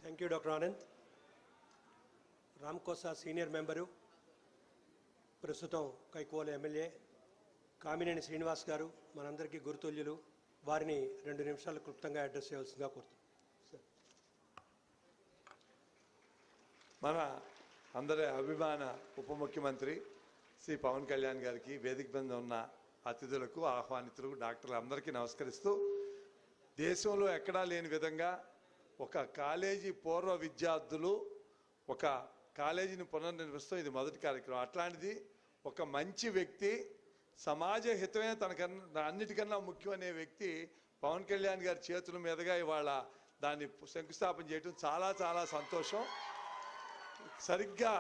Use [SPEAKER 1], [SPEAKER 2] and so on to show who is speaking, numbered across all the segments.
[SPEAKER 1] Thank you, Dr. Anand. Ramkosa senior member, ప్రస్తుతం కైకోల MLA Kamineni Srinivas గారు మనందరికీ గుర్తుల్యులు. వారిని 2 నిమిషాలు క్లుప్తంగా అడ్రస్ చేయాల్సిందిగా కోరుతున్నాను.
[SPEAKER 2] మన అందరి అభిమాన ఉప ముఖ్యమంత్రి శ్రీ పవన్ కళ్యాణ్ గారికి, వేదిక మీద ఉన్న అతిథులకు, ఆహ్వానితులకు, డాక్టర్లు అందరికీ నమస్కరిస్తూ, దేశంలో ఎక్కడా లేని విధంగా ఒక కాలేజీ పూర్వ విద్యార్థులు ఒక కాలేజీని పునర్నిర్మిస్తాం. ఇది మొదటి కార్యక్రమం. అట్లాంటిది ఒక మంచి వ్యక్తి, సమాజ హితమే తనకన్నా అన్నిటికన్నా ముఖ్యమనే వ్యక్తి పవన్ కళ్యాణ్ గారి చేతుల మీదుగా ఇవాళ దాన్ని శంకుస్థాపన చేయడం చాలా చాలా సంతోషం. సరిగ్గా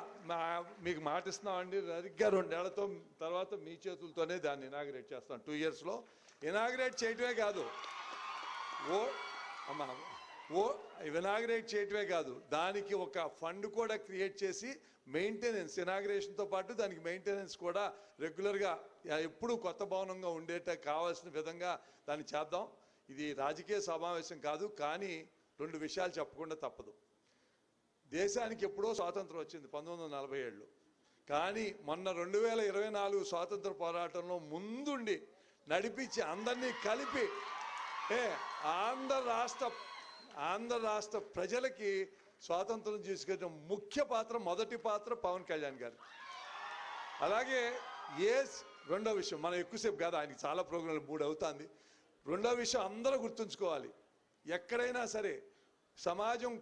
[SPEAKER 2] మీకు మాటిస్తున్నామండి, సరిగ్గా 2 ఏళ్లతో తర్వాత మీ చేతులతోనే దాన్ని ఇనాగ్రేట్ చేస్తాం. 2 ఇయర్స్లో ఇనాగ్రేట్ చేయటమే కాదు, ఇనాగ్రేట్ చేయటమే కాదు, దానికి ఒక ఫండ్ కూడా క్రియేట్ చేసి మెయింటెనెన్స్, ఇనాగ్రేషన్తో పాటు దానికి మెయింటెనెన్స్ కూడా రెగ్యులర్గా ఎప్పుడూ కొత్త భవనంగా ఉండేట కావాల్సిన విధంగా దాన్ని చేద్దాం. ఇది రాజకీయ సమావేశం కాదు, కానీ 2 విషయాలు చెప్పకుండా తప్పదు. దేశానికి ఎప్పుడో స్వాతంత్రం వచ్చింది 1947, కానీ మొన్న 2024 స్వాతంత్ర పోరాటంలో ముందుండి నడిపించి అందరినీ కలిపి ఆంధ్ర రాష్ట్ర ప్రజలకి స్వాతంత్రం తీసుకెళ్ళిన ముఖ్య పాత్ర, మొదటి పాత్ర పవన్ కళ్యాణ్ గారు. అలాగే రెండో విషయం, మనం ఎక్కువసేపు కాదు, ఆయనకి చాలా ప్రోగ్రాంలు 3 అవుతుంది. రెండో విషయం అందరూ గుర్తుంచుకోవాలి, ఎక్కడైనా సరే సమాజం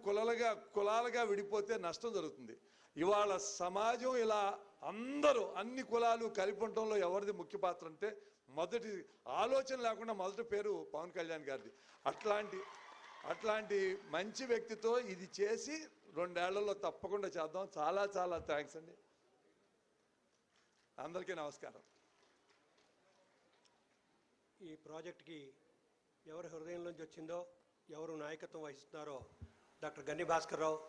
[SPEAKER 2] కులాలుగా విడిపోతే నష్టం జరుగుతుంది. ఇవాళ సమాజం ఇలా అందరూ అన్ని కులాలు కలిపి ఉండటంలో ఎవరిది ముఖ్య పాత్ర అంటే మొదటి ఆలోచన లేకుండా మొదటి పేరు పవన్ కళ్యాణ్ గారిది. అట్లాంటి మంచి వ్యక్తితో ఇది చేసి 2 ఏళ్లలో తప్పకుండా చేద్దాం. చాలా చాలా థ్యాంక్స్ అండి, అందరికీ నమస్కారం.
[SPEAKER 1] ఈ ప్రాజెక్ట్కి ఎవరి హృదయంలోంచి వచ్చిందో, ఎవరు నాయకత్వం వహిస్తున్నారో doctor Ganni Bhaskar Rao,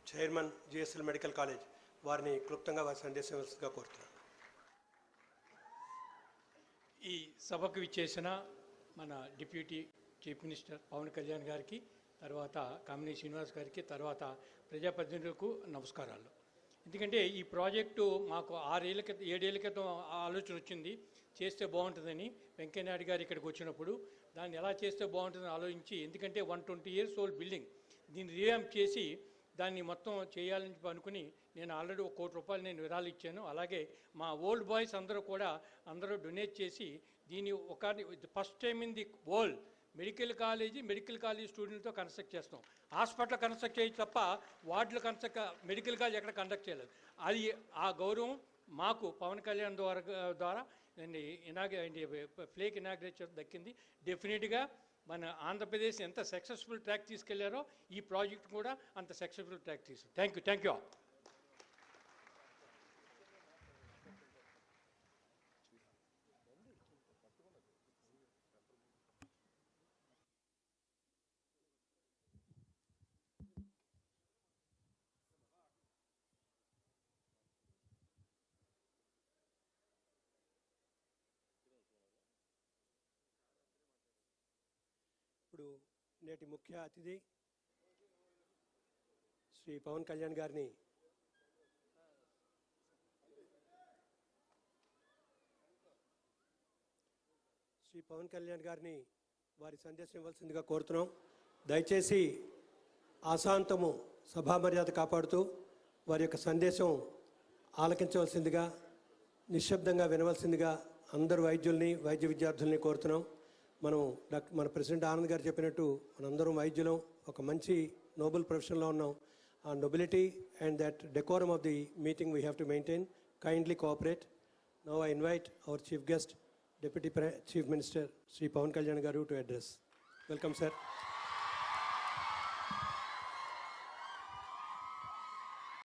[SPEAKER 1] chairman GSL medical college, వారిని క్లుప్తంగా వారి సందేశంగా కోరుతున్నాను.
[SPEAKER 3] ఈ సభకు విచ్చేసిన మన deputy chief minister Pawan Kalyan గారికి, తర్వాత కామినేని శ్రీనివాస్ గారికి, తర్వాత ప్రజాప్రతినిధులకు నమస్కారాలు. ఎందుకంటే ఈ ప్రాజెక్టు మాకు 7 ఏళ్ల క్రితం ఆలోచన వచ్చింది, చేస్తే బాగుంటుందని. వెంకయ్యనాయుడు గారు ఇక్కడికి వచ్చినప్పుడు దాన్ని ఎలా చేస్తే బాగుంటుందని ఆలోచించి, ఎందుకంటే 120 years old బిల్డింగ్, దీన్ని రీవ్యాంప్ చేసి దాన్ని మొత్తం చేయాలని అనుకుని నేను ఆల్రెడీ 1 కోటి రూపాయలు నేను విరాళాలు ఇచ్చాను. అలాగే మా ఓల్డ్ బాయ్స్ అందరూ డొనేట్ చేసి దీన్ని first time in the world medical college స్టూడెంట్తో కన్స్ట్రక్ట్ చేస్తాం. హాస్పిటల్ కన్స్ట్రక్ట్ చేయొచ్చు తప్ప వార్డులు మెడికల్ కాలేజ్ ఎక్కడ కండక్ట్ చేయలేదు. అది ఆ గౌరవం మాకు పవన్ కళ్యాణ్ ద్వారా ఫ్లేక్ ఇనాగ్రేషన్ దక్కింది. డెఫినెట్గా మన ఆంధ్రప్రదేశ్ ఎంత సక్సెస్ఫుల్ ట్రాక్ తీసుకెళ్లారో ఈ ప్రాజెక్ట్ కూడా అంత సక్సెస్ఫుల్ ట్రాక్ తీసుకు. Thank you.
[SPEAKER 1] ఇప్పుడు నేటి ముఖ్య అతిథి శ్రీ పవన్ కళ్యాణ్ గారిని వారి సందేశం ఇవ్వాల్సిందిగా కోరుతున్నాం. దయచేసి ఆశాంతము సభా మర్యాద కాపాడుతూ వారి యొక్క సందేశం ఆలకించవలసిందిగా, నిశ్శబ్దంగా వినవలసిందిగా అందరు వైద్య విద్యార్థుల్ని కోరుతున్నాం. మన ప్రెసిడెంట్ ఆనంద్ గారు చెప్పినట్టు మనందరం వైద్యులం, ఒక మంచి నోబెల్ ప్రొఫెషన్లో ఉన్నాం. ఆ nobility and that decorum of the meeting we have to maintain. Kindly cooperate. Now I invite our chief guest, Deputy Chief Minister Sri Pawan Kalyan Garu to address. Welcome, sir.